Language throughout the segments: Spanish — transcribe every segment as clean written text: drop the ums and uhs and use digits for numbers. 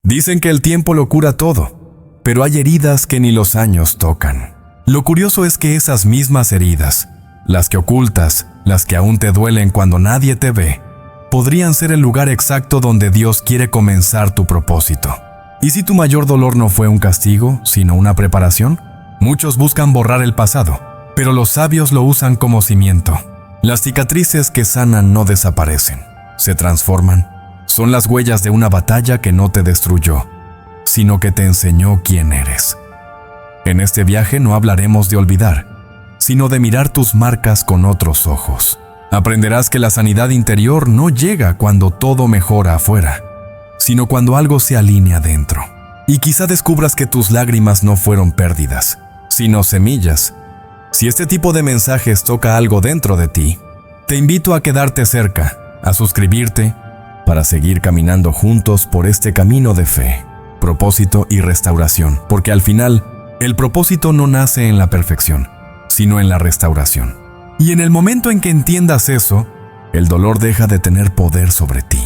Dicen que el tiempo lo cura todo, pero hay heridas que ni los años tocan. Lo curioso es que esas mismas heridas, las que ocultas, las que aún te duelen cuando nadie te ve, podrían ser el lugar exacto donde Dios quiere comenzar tu propósito. ¿Y si tu mayor dolor no fue un castigo, sino una preparación? Muchos buscan borrar el pasado, pero los sabios lo usan como cimiento. Las cicatrices que sanan no desaparecen, se transforman. Son las huellas de una batalla que no te destruyó, sino que te enseñó quién eres. En este viaje no hablaremos de olvidar, sino de mirar tus marcas con otros ojos. Aprenderás que la sanidad interior no llega cuando todo mejora afuera, sino cuando algo se alinea dentro. Y quizá descubras que tus lágrimas no fueron pérdidas, sino semillas. Si este tipo de mensajes toca algo dentro de ti, te invito a quedarte cerca, a suscribirte, para seguir caminando juntos por este camino de fe, propósito y restauración, porque al final, el propósito no nace en la perfección, sino en la restauración. Y en el momento en que entiendas eso, el dolor deja de tener poder sobre ti.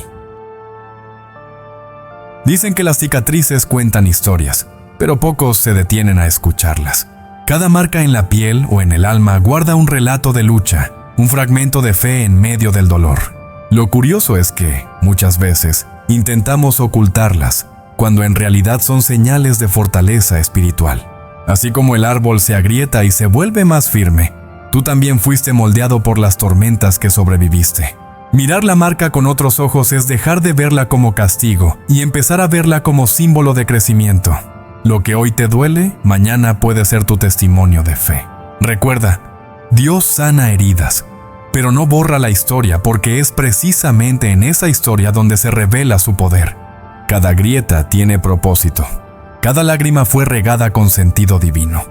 Dicen que las cicatrices cuentan historias, pero pocos se detienen a escucharlas. Cada marca en la piel o en el alma guarda un relato de lucha, un fragmento de fe en medio del dolor. Lo curioso es que, muchas veces, intentamos ocultarlas, cuando en realidad son señales de fortaleza espiritual. Así como el árbol se agrieta y se vuelve más firme, tú también fuiste moldeado por las tormentas que sobreviviste. Mirar la marca con otros ojos es dejar de verla como castigo y empezar a verla como símbolo de crecimiento. Lo que hoy te duele, mañana puede ser tu testimonio de fe. Recuerda, Dios sana heridas, pero no borra la historia, porque es precisamente en esa historia donde se revela su poder. Cada grieta tiene propósito. Cada lágrima fue regada con sentido divino.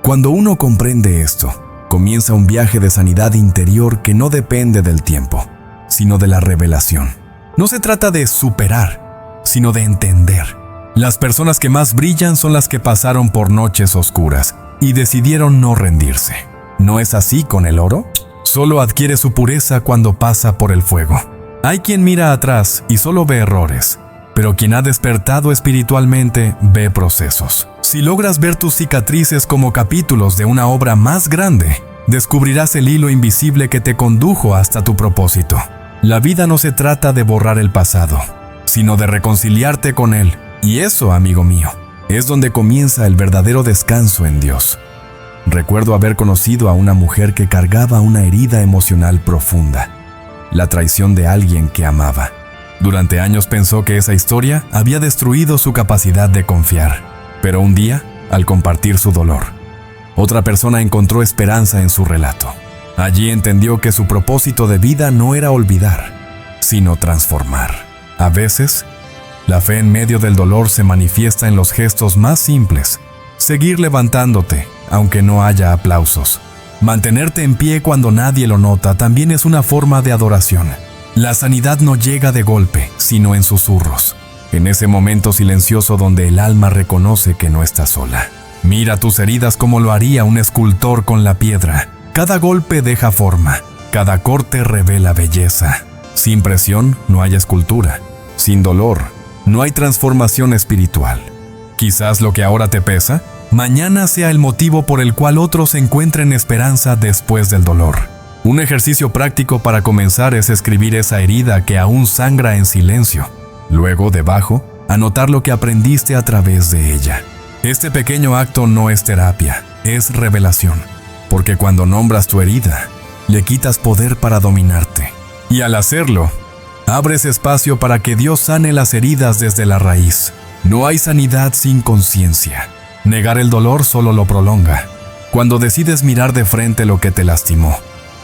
Cuando uno comprende esto, comienza un viaje de sanidad interior que no depende del tiempo, sino de la revelación. No se trata de superar, sino de entender. Las personas que más brillan son las que pasaron por noches oscuras y decidieron no rendirse. ¿No es así con el oro? Solo adquiere su pureza cuando pasa por el fuego. Hay quien mira atrás y solo ve errores, pero quien ha despertado espiritualmente ve procesos. Si logras ver tus cicatrices como capítulos de una obra más grande, descubrirás el hilo invisible que te condujo hasta tu propósito. La vida no se trata de borrar el pasado, sino de reconciliarte con él. Y eso, amigo mío, es donde comienza el verdadero descanso en Dios. Recuerdo haber conocido a una mujer que cargaba una herida emocional profunda, la traición de alguien que amaba. Durante años pensó que esa historia había destruido su capacidad de confiar, pero un día, al compartir su dolor, otra persona encontró esperanza en su relato. Allí entendió que su propósito de vida no era olvidar, sino transformar. A veces, la fe en medio del dolor se manifiesta en los gestos más simples. Seguir levantándote, aunque no haya aplausos. Mantenerte en pie cuando nadie lo nota también es una forma de adoración. La sanidad no llega de golpe, sino en susurros. En ese momento silencioso donde el alma reconoce que no está sola. Mira tus heridas como lo haría un escultor con la piedra. Cada golpe deja forma, cada corte revela belleza. Sin presión no hay escultura. Sin dolor no hay transformación espiritual. Quizás lo que ahora te pesa, mañana sea el motivo por el cual otros encuentren esperanza después del dolor. Un ejercicio práctico para comenzar es escribir esa herida que aún sangra en silencio. Luego, debajo, anotar lo que aprendiste a través de ella. Este pequeño acto no es terapia, es revelación, porque cuando nombras tu herida, le quitas poder para dominarte. Y al hacerlo, abres espacio para que Dios sane las heridas desde la raíz. No hay sanidad sin conciencia. Negar el dolor solo lo prolonga. Cuando decides mirar de frente lo que te lastimó,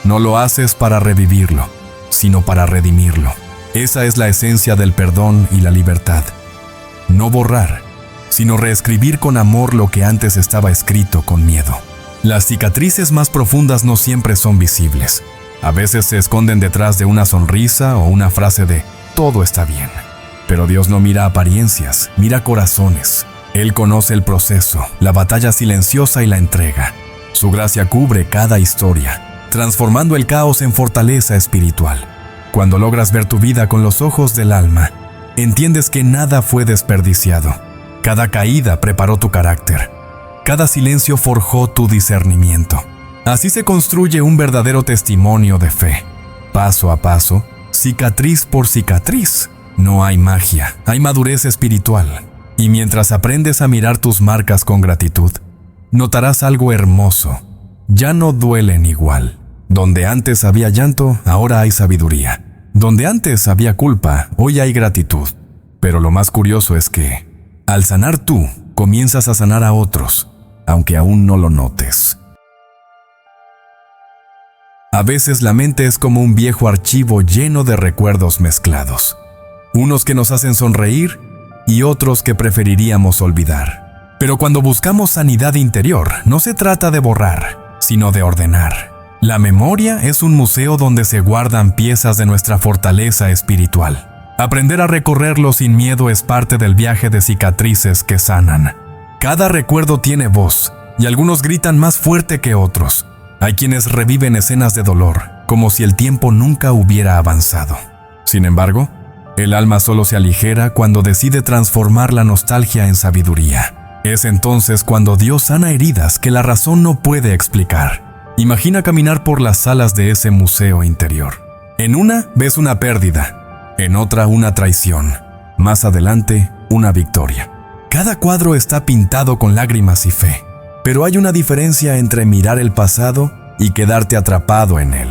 no lo haces para revivirlo, sino para redimirlo. Esa es la esencia del perdón y la libertad. No borrar, sino reescribir con amor lo que antes estaba escrito con miedo. Las cicatrices más profundas no siempre son visibles. A veces se esconden detrás de una sonrisa o una frase de «todo está bien». Pero Dios no mira apariencias, mira corazones. Él conoce el proceso, la batalla silenciosa y la entrega. Su gracia cubre cada historia, transformando el caos en fortaleza espiritual. Cuando logras ver tu vida con los ojos del alma, entiendes que nada fue desperdiciado. Cada caída preparó tu carácter. Cada silencio forjó tu discernimiento. Así se construye un verdadero testimonio de fe. Paso a paso, cicatriz por cicatriz. No hay magia, hay madurez espiritual. Y mientras aprendes a mirar tus marcas con gratitud, notarás algo hermoso. Ya no duelen igual. Donde antes había llanto, ahora hay sabiduría. Donde antes había culpa, hoy hay gratitud. Pero lo más curioso es que, al sanar tú, comienzas a sanar a otros, aunque aún no lo notes. A veces la mente es como un viejo archivo lleno de recuerdos mezclados. Unos que nos hacen sonreír y otros que preferiríamos olvidar. Pero cuando buscamos sanidad interior, no se trata de borrar, sino de ordenar. La memoria es un museo donde se guardan piezas de nuestra fortaleza espiritual. Aprender a recorrerlo sin miedo es parte del viaje de cicatrices que sanan. Cada recuerdo tiene voz, y algunos gritan más fuerte que otros. Hay quienes reviven escenas de dolor, como si el tiempo nunca hubiera avanzado. Sin embargo, el alma solo se aligera cuando decide transformar la nostalgia en sabiduría. Es entonces cuando Dios sana heridas que la razón no puede explicar. Imagina caminar por las salas de ese museo interior. En una ves una pérdida, en otra una traición, más adelante una victoria. Cada cuadro está pintado con lágrimas y fe, pero hay una diferencia entre mirar el pasado y quedarte atrapado en él.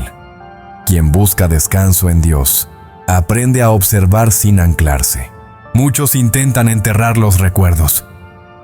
Quien busca descanso en Dios, aprende a observar sin anclarse. Muchos intentan enterrar los recuerdos,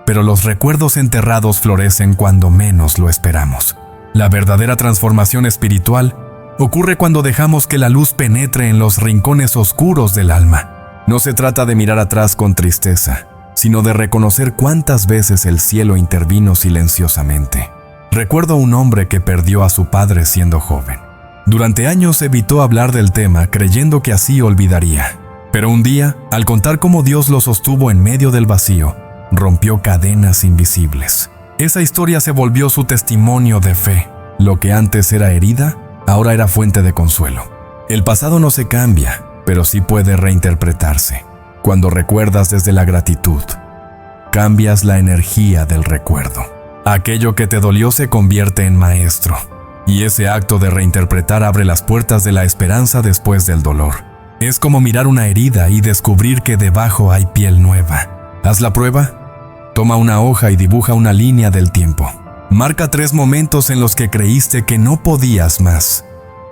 pero los recuerdos enterrados florecen cuando menos lo esperamos. La verdadera transformación espiritual ocurre cuando dejamos que la luz penetre en los rincones oscuros del alma. No se trata de mirar atrás con tristeza, sino de reconocer cuántas veces el cielo intervino silenciosamente. Recuerdo a un hombre que perdió a su padre siendo joven. Durante años evitó hablar del tema creyendo que así olvidaría. Pero un día, al contar cómo Dios lo sostuvo en medio del vacío, rompió cadenas invisibles. Esa historia se volvió su testimonio de fe. Lo que antes era herida, ahora era fuente de consuelo. El pasado no se cambia, pero sí puede reinterpretarse. Cuando recuerdas desde la gratitud, cambias la energía del recuerdo. Aquello que te dolió se convierte en maestro. Y ese acto de reinterpretar abre las puertas de la esperanza después del dolor. Es como mirar una herida y descubrir que debajo hay piel nueva. ¿Haz la prueba? Toma una hoja y dibuja una línea del tiempo. Marca 3 momentos en los que creíste que no podías más.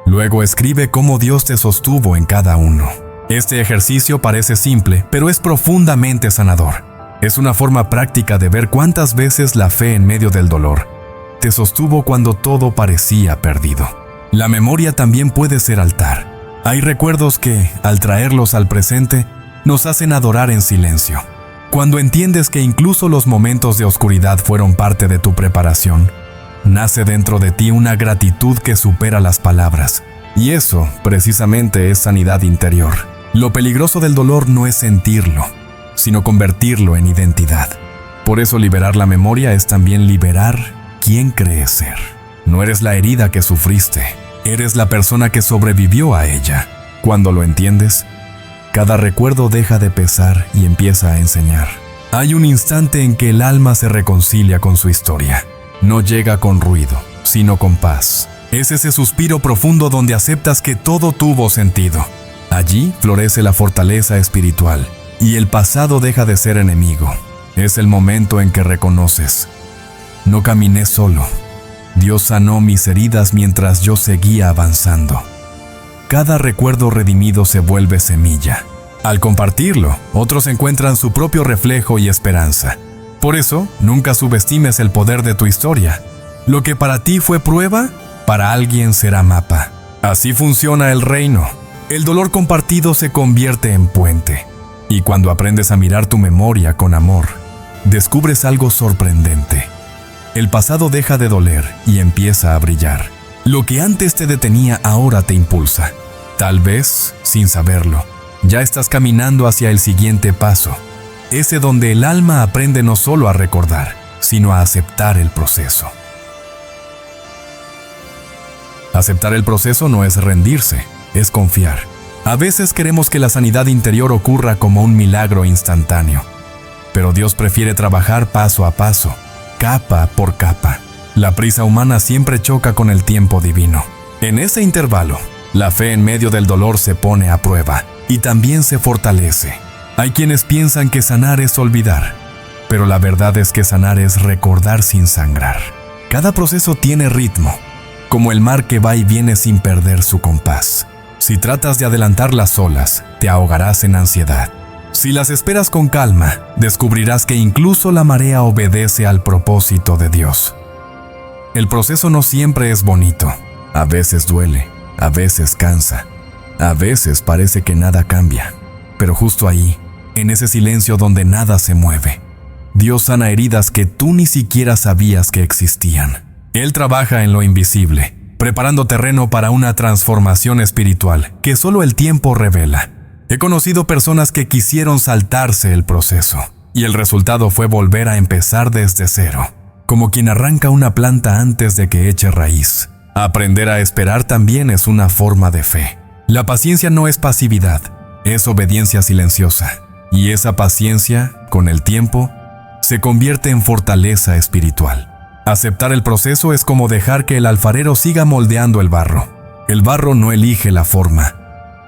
Luego escribe cómo Dios te sostuvo en cada uno. Este ejercicio parece simple, pero es profundamente sanador. Es una forma práctica de ver cuántas veces la fe en medio del dolor te sostuvo cuando todo parecía perdido. La memoria también puede ser altar. Hay recuerdos que, al traerlos al presente, nos hacen adorar en silencio. Cuando entiendes que incluso los momentos de oscuridad fueron parte de tu preparación, nace dentro de ti una gratitud que supera las palabras. Y eso, precisamente, es sanidad interior. Lo peligroso del dolor no es sentirlo, sino convertirlo en identidad. Por eso liberar la memoria es también liberar quién crees ser. No eres la herida que sufriste, eres la persona que sobrevivió a ella. Cuando lo entiendes, cada recuerdo deja de pesar y empieza a enseñar. Hay un instante en que el alma se reconcilia con su historia. No llega con ruido, sino con paz. Es ese suspiro profundo donde aceptas que todo tuvo sentido. Allí florece la fortaleza espiritual y el pasado deja de ser enemigo. Es el momento en que reconoces: no caminé solo. Dios sanó mis heridas mientras yo seguía avanzando. Cada recuerdo redimido se vuelve semilla. Al compartirlo, otros encuentran su propio reflejo y esperanza. Por eso, nunca subestimes el poder de tu historia. Lo que para ti fue prueba, para alguien será mapa. Así funciona el reino. El dolor compartido se convierte en puente. Y cuando aprendes a mirar tu memoria con amor, descubres algo sorprendente. El pasado deja de doler y empieza a brillar. Lo que antes te detenía ahora te impulsa. Tal vez, sin saberlo, ya estás caminando hacia el siguiente paso. Ese donde el alma aprende no solo a recordar, sino a aceptar el proceso. Aceptar el proceso no es rendirse, es confiar. A veces queremos que la sanidad interior ocurra como un milagro instantáneo, pero Dios prefiere trabajar paso a paso, capa por capa. La prisa humana siempre choca con el tiempo divino. En ese intervalo, la fe en medio del dolor se pone a prueba y también se fortalece. Hay quienes piensan que sanar es olvidar, pero la verdad es que sanar es recordar sin sangrar. Cada proceso tiene ritmo, como el mar que va y viene sin perder su compás. Si tratas de adelantar las olas, te ahogarás en ansiedad. Si las esperas con calma, descubrirás que incluso la marea obedece al propósito de Dios. El proceso no siempre es bonito. A veces duele, a veces cansa, a veces parece que nada cambia. Pero justo ahí, en ese silencio donde nada se mueve, Dios sana heridas que tú ni siquiera sabías que existían. Él trabaja en lo invisible, preparando terreno para una transformación espiritual que solo el tiempo revela. He conocido personas que quisieron saltarse el proceso, y el resultado fue volver a empezar desde cero, como quien arranca una planta antes de que eche raíz. Aprender a esperar también es una forma de fe. La paciencia no es pasividad, es obediencia silenciosa, y esa paciencia, con el tiempo, se convierte en fortaleza espiritual. Aceptar el proceso es como dejar que el alfarero siga moldeando el barro. El barro no elige la forma,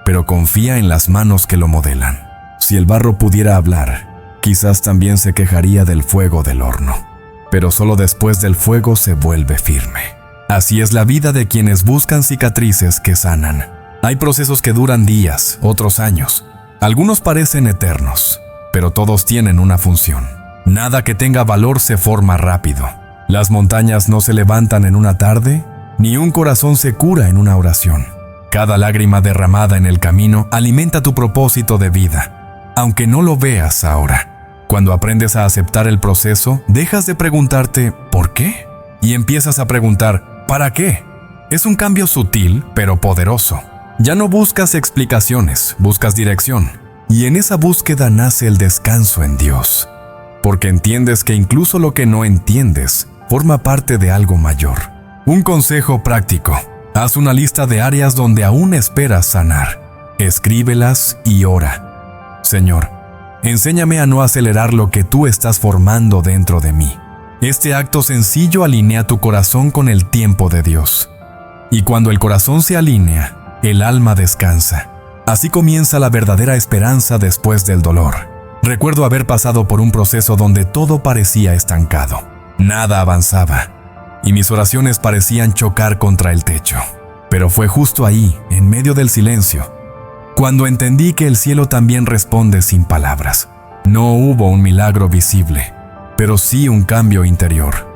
pero confía en las manos que lo modelan. Si el barro pudiera hablar, quizás también se quejaría del fuego del horno, pero solo después del fuego se vuelve firme. Así es la vida de quienes buscan cicatrices que sanan. Hay procesos que duran días, otros años. Algunos parecen eternos, pero todos tienen una función. Nada que tenga valor se forma rápido. Las montañas no se levantan en una tarde, ni un corazón se cura en una oración. Cada lágrima derramada en el camino alimenta tu propósito de vida, aunque no lo veas ahora. Cuando aprendes a aceptar el proceso, dejas de preguntarte ¿por qué? Y empiezas a preguntar ¿para qué? Es un cambio sutil, pero poderoso. Ya no buscas explicaciones, buscas dirección. Y en esa búsqueda nace el descanso en Dios. Porque entiendes que incluso lo que no entiendes forma parte de algo mayor. Un consejo práctico: haz una lista de áreas donde aún esperas sanar. Escríbelas y ora. Señor, enséñame a no acelerar lo que tú estás formando dentro de mí. Este acto sencillo alinea tu corazón con el tiempo de Dios. Y cuando el corazón se alinea, el alma descansa. Así comienza la verdadera esperanza después del dolor. Recuerdo haber pasado por un proceso donde todo parecía estancado. Nada avanzaba, y mis oraciones parecían chocar contra el techo. Pero fue justo ahí, en medio del silencio, cuando entendí que el cielo también responde sin palabras. No hubo un milagro visible, pero sí un cambio interior.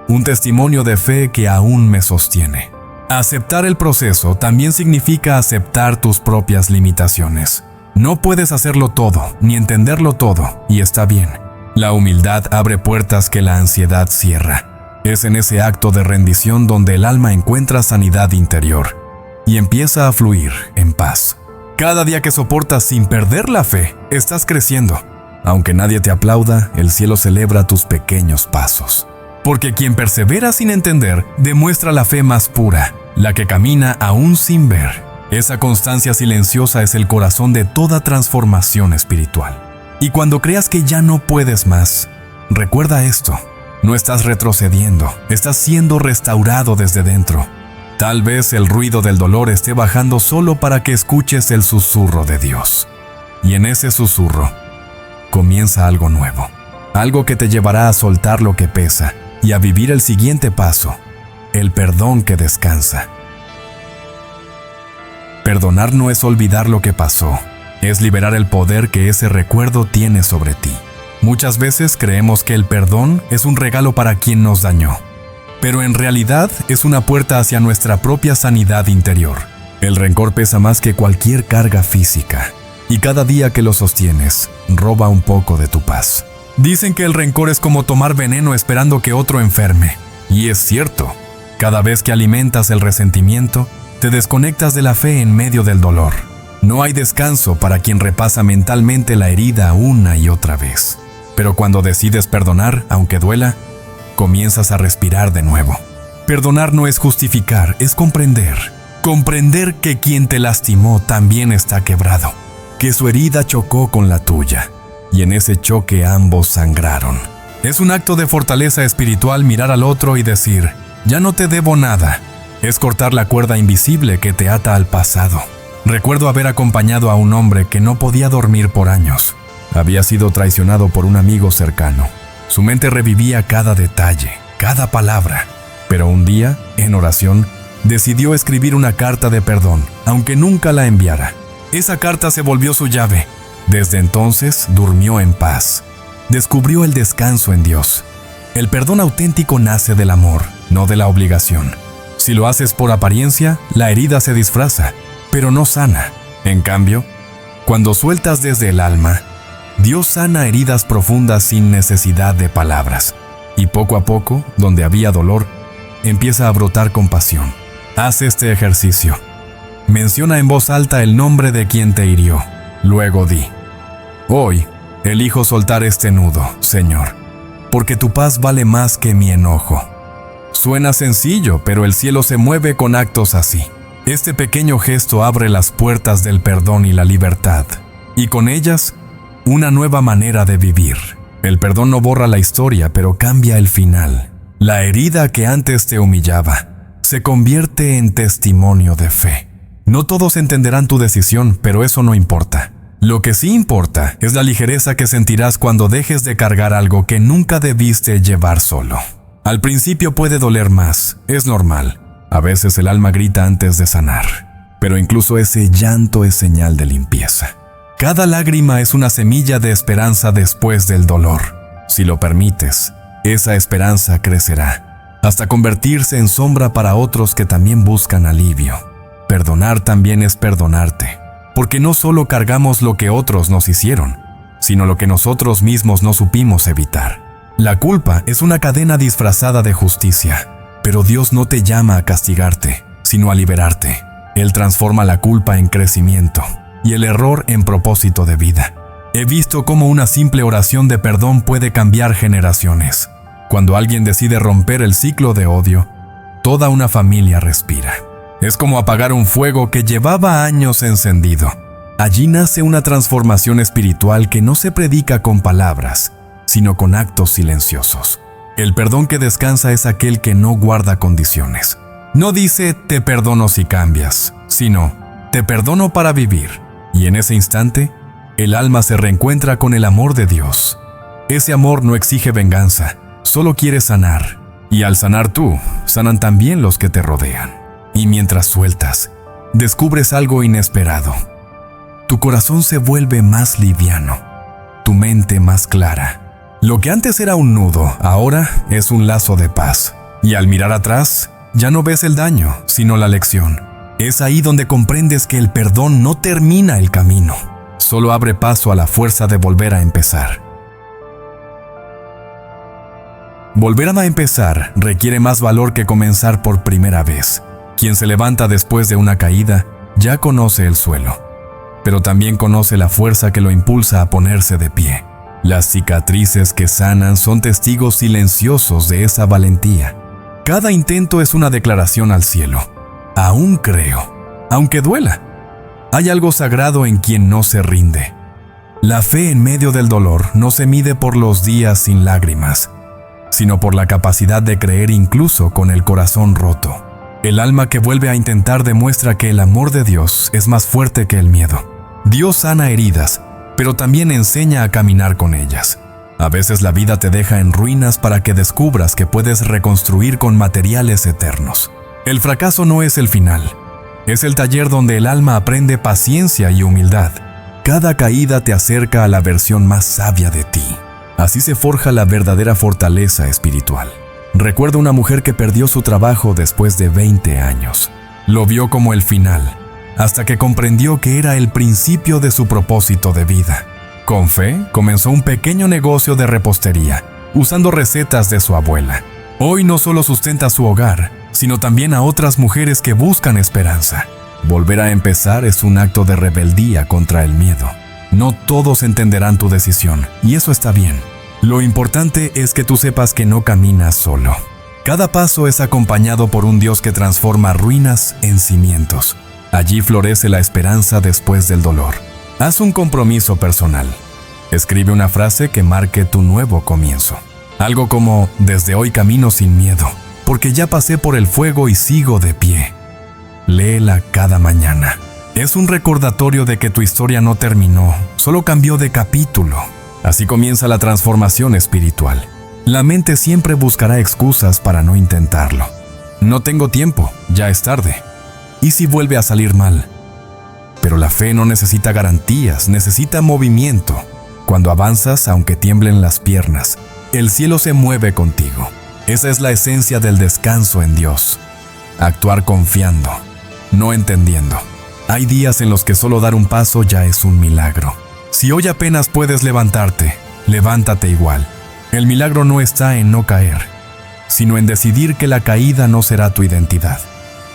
Un testimonio de fe que aún me sostiene. Aceptar el proceso también significa aceptar tus propias limitaciones. No puedes hacerlo todo, ni entenderlo todo, y está bien. La humildad abre puertas que la ansiedad cierra. Es en ese acto de rendición donde el alma encuentra sanidad interior y empieza a fluir en paz. Cada día que soportas sin perder la fe, estás creciendo. Aunque nadie te aplauda, el cielo celebra tus pequeños pasos. Porque quien persevera sin entender, demuestra la fe más pura, la que camina aún sin ver. Esa constancia silenciosa es el corazón de toda transformación espiritual. Y cuando creas que ya no puedes más, recuerda esto: no estás retrocediendo, estás siendo restaurado desde dentro. Tal vez el ruido del dolor esté bajando solo para que escuches el susurro de Dios. Y en ese susurro comienza algo nuevo, algo que te llevará a soltar lo que pesa y a vivir el siguiente paso, el perdón que descansa. Perdonar no es olvidar lo que pasó, es liberar el poder que ese recuerdo tiene sobre ti. Muchas veces creemos que el perdón es un regalo para quien nos dañó, pero en realidad es una puerta hacia nuestra propia sanidad interior. El rencor pesa más que cualquier carga física, y cada día que lo sostienes, roba un poco de tu paz. Dicen que el rencor es como tomar veneno esperando que otro enferme, y es cierto. Cada vez que alimentas el resentimiento, te desconectas de la fe en medio del dolor. No hay descanso para quien repasa mentalmente la herida una y otra vez. Pero cuando decides perdonar, aunque duela, comienzas a respirar de nuevo. Perdonar no es justificar, es comprender. Comprender que quien te lastimó también está quebrado, que su herida chocó con la tuya, y en ese choque ambos sangraron. Es un acto de fortaleza espiritual mirar al otro y decir, ya no te debo nada. Es cortar la cuerda invisible que te ata al pasado. Recuerdo haber acompañado a un hombre que no podía dormir por años. Había sido traicionado por un amigo cercano. Su mente revivía cada detalle, cada palabra. Pero un día, en oración, decidió escribir una carta de perdón, aunque nunca la enviara. Esa carta se volvió su llave. Desde entonces durmió en paz. Descubrió el descanso en Dios. El perdón auténtico nace del amor, no de la obligación. Si lo haces por apariencia, la herida se disfraza, pero no sana. En cambio, cuando sueltas desde el alma, Dios sana heridas profundas sin necesidad de palabras. Y poco a poco, donde había dolor, empieza a brotar compasión. Haz este ejercicio. Menciona en voz alta el nombre de quien te hirió. Luego di, hoy elijo soltar este nudo, Señor, porque tu paz vale más que mi enojo. Suena sencillo, pero el cielo se mueve con actos así. Este pequeño gesto abre las puertas del perdón y la libertad, y con ellas, una nueva manera de vivir. El perdón no borra la historia, pero cambia el final. La herida que antes te humillaba se convierte en testimonio de fe. No todos entenderán tu decisión, pero eso no importa. Lo que sí importa es la ligereza que sentirás cuando dejes de cargar algo que nunca debiste llevar solo. Al principio puede doler más, es normal. A veces el alma grita antes de sanar, pero incluso ese llanto es señal de limpieza. Cada lágrima es una semilla de esperanza después del dolor. Si lo permites, esa esperanza crecerá, hasta convertirse en sombra para otros que también buscan alivio. Perdonar también es perdonarte, porque no solo cargamos lo que otros nos hicieron, sino lo que nosotros mismos no supimos evitar. La culpa es una cadena disfrazada de justicia, pero Dios no te llama a castigarte, sino a liberarte. Él transforma la culpa en crecimiento y el error en propósito de vida. He visto cómo una simple oración de perdón puede cambiar generaciones. Cuando alguien decide romper el ciclo de odio, toda una familia respira. Es como apagar un fuego que llevaba años encendido. Allí nace una transformación espiritual que no se predica con palabras, sino con actos silenciosos. El perdón que descansa es aquel que no guarda condiciones. No dice, te perdono si cambias, sino, te perdono para vivir. Y en ese instante, el alma se reencuentra con el amor de Dios. Ese amor no exige venganza, solo quiere sanar. Y al sanar tú, sanan también los que te rodean. Y mientras sueltas, descubres algo inesperado. Tu corazón se vuelve más liviano, tu mente más clara. Lo que antes era un nudo, ahora es un lazo de paz. Y al mirar atrás, ya no ves el daño, sino la lección. Es ahí donde comprendes que el perdón no termina el camino, solo abre paso a la fuerza de volver a empezar. Volver a empezar requiere más valor que comenzar por primera vez. Quien se levanta después de una caída ya conoce el suelo, pero también conoce la fuerza que lo impulsa a ponerse de pie. Las cicatrices que sanan son testigos silenciosos de esa valentía. Cada intento es una declaración al cielo. Aún creo, aunque duela. Hay algo sagrado en quien no se rinde. La fe en medio del dolor no se mide por los días sin lágrimas, sino por la capacidad de creer incluso con el corazón roto. El alma que vuelve a intentar demuestra que el amor de Dios es más fuerte que el miedo. Dios sana heridas, pero también enseña a caminar con ellas. A veces la vida te deja en ruinas para que descubras que puedes reconstruir con materiales eternos. El fracaso no es el final, es el taller donde el alma aprende paciencia y humildad. Cada caída te acerca a la versión más sabia de ti. Así se forja la verdadera fortaleza espiritual. Recuerdo una mujer que perdió su trabajo después de 20 años. Lo vio como el final, hasta que comprendió que era el principio de su propósito de vida. Con fe, comenzó un pequeño negocio de repostería, usando recetas de su abuela. Hoy no solo sustenta su hogar, sino también a otras mujeres que buscan esperanza. Volver a empezar es un acto de rebeldía contra el miedo. No todos entenderán tu decisión, y eso está bien. Lo importante es que tú sepas que no caminas solo. Cada paso es acompañado por un Dios que transforma ruinas en cimientos. Allí florece la esperanza después del dolor. Haz un compromiso personal. Escribe una frase que marque tu nuevo comienzo. Algo como: desde hoy camino sin miedo, porque ya pasé por el fuego y sigo de pie. Léela cada mañana. Es un recordatorio de que tu historia no terminó, solo cambió de capítulo. Así comienza la transformación espiritual. La mente siempre buscará excusas para no intentarlo. No tengo tiempo, ya es tarde. ¿Y si vuelve a salir mal? Pero la fe no necesita garantías, necesita movimiento. Cuando avanzas, aunque tiemblen las piernas, el cielo se mueve contigo. Esa es la esencia del descanso en Dios. Actuar confiando, no entendiendo. Hay días en los que solo dar un paso ya es un milagro. Si hoy apenas puedes levantarte, levántate igual. El milagro no está en no caer, sino en decidir que la caída no será tu identidad.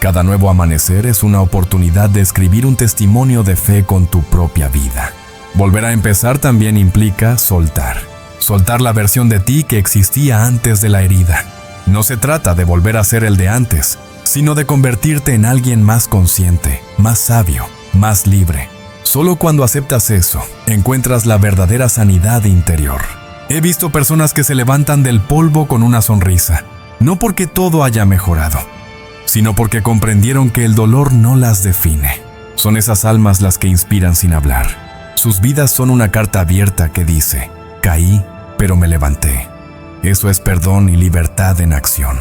Cada nuevo amanecer es una oportunidad de escribir un testimonio de fe con tu propia vida. Volver a empezar también implica soltar. Soltar la versión de ti que existía antes de la herida. No se trata de volver a ser el de antes, sino de convertirte en alguien más consciente, más sabio, más libre. Solo cuando aceptas eso, encuentras la verdadera sanidad interior. He visto personas que se levantan del polvo con una sonrisa, no porque todo haya mejorado, sino porque comprendieron que el dolor no las define. Son esas almas las que inspiran sin hablar. Sus vidas son una carta abierta que dice: caí, pero me levanté. Eso es perdón y libertad en acción.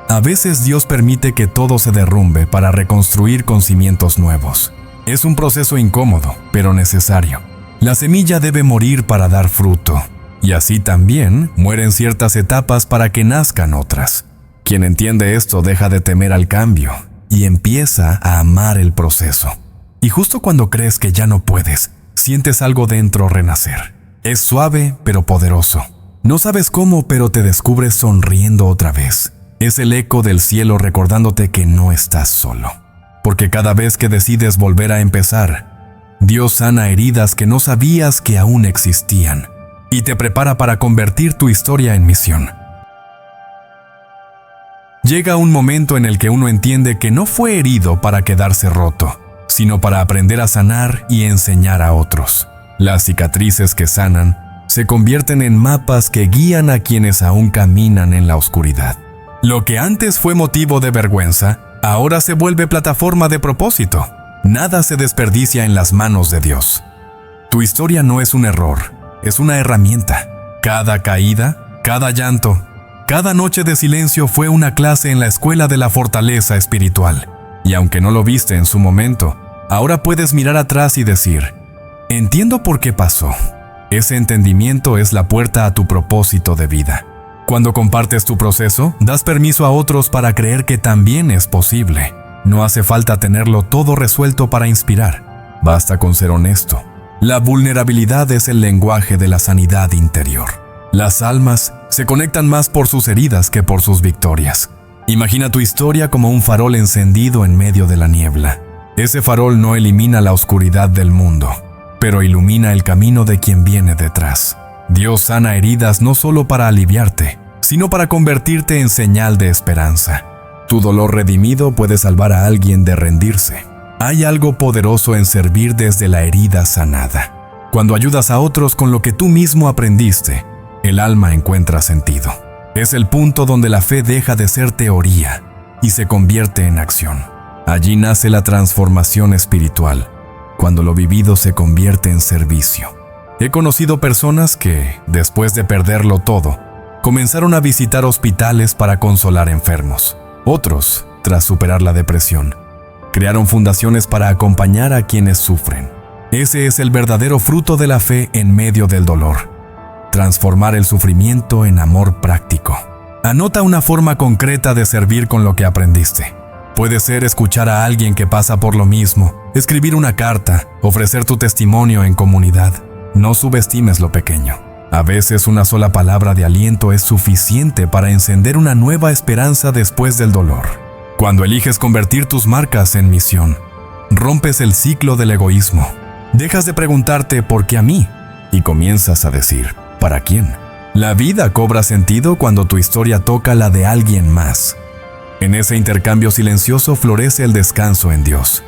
A veces Dios permite que todo se derrumbe para reconstruir con cimientos nuevos. Es un proceso incómodo, pero necesario. La semilla debe morir para dar fruto. Y así también mueren ciertas etapas para que nazcan otras. Quien entiende esto deja de temer al cambio y empieza a amar el proceso. Y justo cuando crees que ya no puedes, sientes algo dentro renacer. Es suave pero poderoso. No sabes cómo, pero te descubres sonriendo otra vez. Es el eco del cielo recordándote que no estás solo. Porque cada vez que decides volver a empezar, Dios sana heridas que no sabías que aún existían. Y te prepara para convertir tu historia en misión. Llega un momento en el que uno entiende que no fue herido para quedarse roto, sino para aprender a sanar y enseñar a otros. Las cicatrices que sanan se convierten en mapas que guían a quienes aún caminan en la oscuridad. Lo que antes fue motivo de vergüenza, ahora se vuelve plataforma de propósito. Nada se desperdicia en las manos de Dios. Tu historia no es un error. Es una herramienta. Cada caída, cada llanto, cada noche de silencio fue una clase en la escuela de la fortaleza espiritual. Y aunque no lo viste en su momento, ahora puedes mirar atrás y decir: entiendo por qué pasó. Ese entendimiento es la puerta a tu propósito de vida. Cuando compartes tu proceso, das permiso a otros para creer que también es posible. No hace falta tenerlo todo resuelto para inspirar. Basta con ser honesto. La vulnerabilidad es el lenguaje de la sanidad interior. Las almas se conectan más por sus heridas que por sus victorias. Imagina tu historia como un farol encendido en medio de la niebla. Ese farol no elimina la oscuridad del mundo, pero ilumina el camino de quien viene detrás. Dios sana heridas no solo para aliviarte, sino para convertirte en señal de esperanza. Tu dolor redimido puede salvar a alguien de rendirse. Hay algo poderoso en servir desde la herida sanada. Cuando ayudas a otros con lo que tú mismo aprendiste, el alma encuentra sentido. Es el punto donde la fe deja de ser teoría y se convierte en acción. Allí nace la transformación espiritual, cuando lo vivido se convierte en servicio. He conocido personas que, después de perderlo todo, comenzaron a visitar hospitales para consolar enfermos. Otros, tras superar la depresión, crearon fundaciones para acompañar a quienes sufren. Ese es el verdadero fruto de la fe en medio del dolor. Transformar el sufrimiento en amor práctico. Anota una forma concreta de servir con lo que aprendiste. Puede ser escuchar a alguien que pasa por lo mismo, escribir una carta, ofrecer tu testimonio en comunidad. No subestimes lo pequeño. A veces una sola palabra de aliento es suficiente para encender una nueva esperanza después del dolor. Cuando eliges convertir tus marcas en misión, rompes el ciclo del egoísmo. Dejas de preguntarte ¿por qué a mí? Y comienzas a decir ¿para quién? La vida cobra sentido cuando tu historia toca la de alguien más. En ese intercambio silencioso florece el descanso en Dios.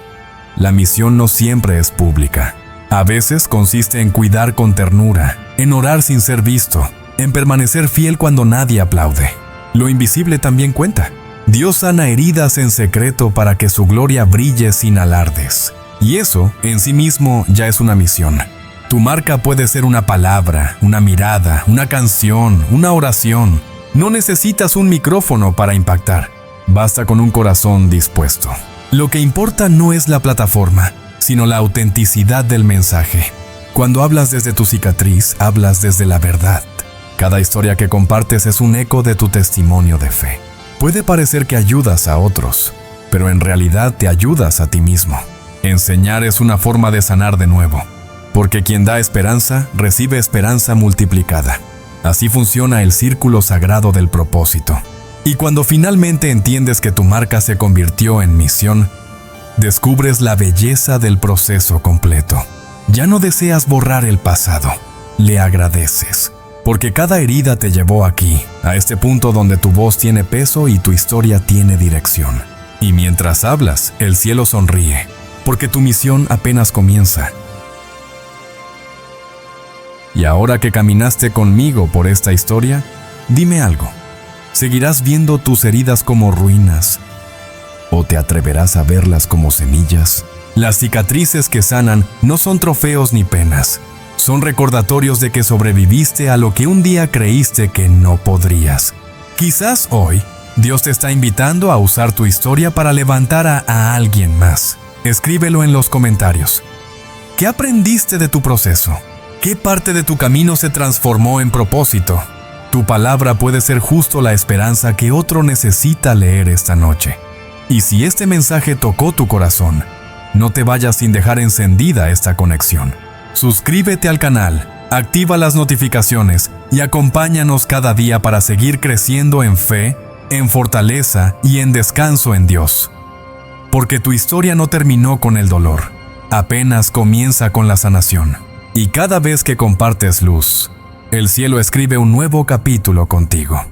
La misión no siempre es pública. A veces consiste en cuidar con ternura, en orar sin ser visto, en permanecer fiel cuando nadie aplaude. Lo invisible también cuenta. Dios sana heridas en secreto para que su gloria brille sin alardes. Y eso, en sí mismo, ya es una misión. Tu marca puede ser una palabra, una mirada, una canción, una oración. No necesitas un micrófono para impactar. Basta con un corazón dispuesto. Lo que importa no es la plataforma, sino la autenticidad del mensaje. Cuando hablas desde tu cicatriz, hablas desde la verdad. Cada historia que compartes es un eco de tu testimonio de fe. Puede parecer que ayudas a otros, pero en realidad te ayudas a ti mismo. Enseñar es una forma de sanar de nuevo, porque quien da esperanza, recibe esperanza multiplicada. Así funciona el círculo sagrado del propósito. Y cuando finalmente entiendes que tu marca se convirtió en misión, descubres la belleza del proceso completo. Ya no deseas borrar el pasado, le agradeces. Porque cada herida te llevó aquí, a este punto donde tu voz tiene peso y tu historia tiene dirección. Y mientras hablas, el cielo sonríe, porque tu misión apenas comienza. Y ahora que caminaste conmigo por esta historia, dime algo. ¿Seguirás viendo tus heridas como ruinas? ¿O te atreverás a verlas como semillas? Las cicatrices que sanan no son trofeos ni penas. Son recordatorios de que sobreviviste a lo que un día creíste que no podrías. Quizás hoy, Dios te está invitando a usar tu historia para levantar a alguien más. Escríbelo en los comentarios. ¿Qué aprendiste de tu proceso? ¿Qué parte de tu camino se transformó en propósito? Tu palabra puede ser justo la esperanza que otro necesita leer esta noche. Y si este mensaje tocó tu corazón, no te vayas sin dejar encendida esta conexión. Suscríbete al canal, activa las notificaciones y acompáñanos cada día para seguir creciendo en fe, en fortaleza y en descanso en Dios. Porque tu historia no terminó con el dolor, apenas comienza con la sanación. Y cada vez que compartes luz, el cielo escribe un nuevo capítulo contigo.